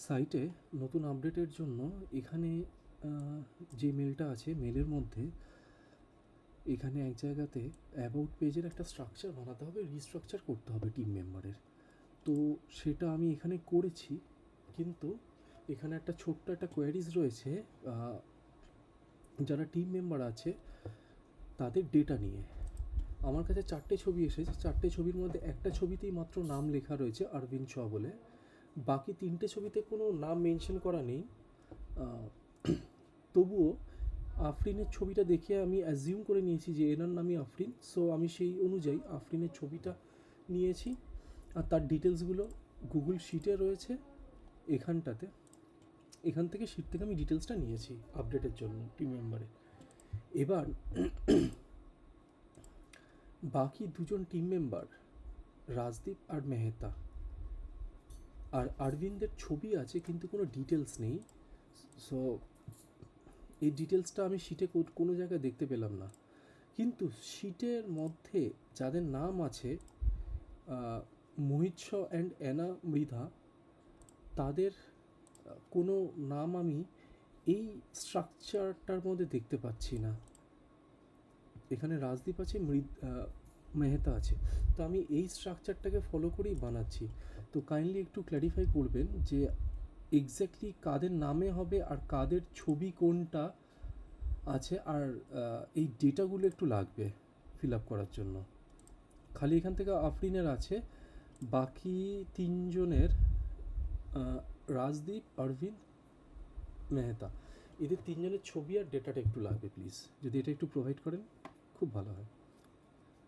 সাইটে নতুন আপডেটের জন্য এখানে যে মেলটা আছে মেলের মধ্যে এখানে এক জায়গাতে অ্যাবাউট পেজের একটা স্ট্রাকচার বানাতে হবে, রিস্ট্রাকচার করতে হবে টিম মেম্বারের। তো সেটা আমি এখানে করেছি, কিন্তু এখানে একটা ছোট্ট একটা কোয়ারিজ রয়েছে যারা টিম মেম্বার আছে তাদের ডেটা নিয়ে। আমার কাছে 4টে ছবি এসেছে, 4টে ছবির মধ্যে একটা ছবিতেই মাত্র নাম লেখা রয়েছে অরবিন্দ শ বলে, বাকি 3টে ছবিতে কোনো নাম মেনশন করা নেই। তবুও আফরিনের ছবিটা দেখে আমি অ্যাজিউম করে নিয়েছি যে এনার নামই আফরিন, সো আমি সেই অনুযায়ী আফরিনের ছবিটা নিয়েছি আর তার ডিটেলসগুলো গুগল শিটে রয়েছে এখানটাতে। এখান থেকে শিট থেকে আমি ডিটেলসটা নিয়েছি আপডেটের জন্য টিম মেম্বারে। এবার বাকি দুজন টিম মেম্বার রাজদীপ আর মেহতা আর অরবিন্দের ছবি আছে কিন্তু কোনো ডিটেলস নেই। সো এই ডিটেলসটা আমি শিটে কোনো জায়গায় দেখতে পেলাম না, কিন্তু শিটের মধ্যে যাদের নাম আছে মোহিত শ অ্যান্ড অ্যানা মৃধা, তাদের কোনো নাম আমি এই স্ট্রাকচারটার মধ্যে দেখতে পাচ্ছি না। এখানে রাজদীপ আছে, মেহতা আছে, তো আমি এই স্ট্রাকচারটাকে ফলো করেই বানাচ্ছি। তো কাইন্ডলি একটু ক্ল্যারিফাই করবেন যে এক্স্যাক্টলি কাদের নামে হবে আর কাদের ছবি কোনটা আছে, আর এই ডেটাগুলো একটু লাগবে ফিল আপ করার জন্য। খালি এখান থেকে আফরিনের আছে, বাকি তিনজনের রাজদীপ, অরবিন্দ, মেহতা, এদের তিনজনের ছবি আর ডেটাটা একটু লাগবে প্লিজ। যদি এটা একটু প্রোভাইড করেন খুব ভালো হয়,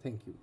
থ্যাংক ইউ।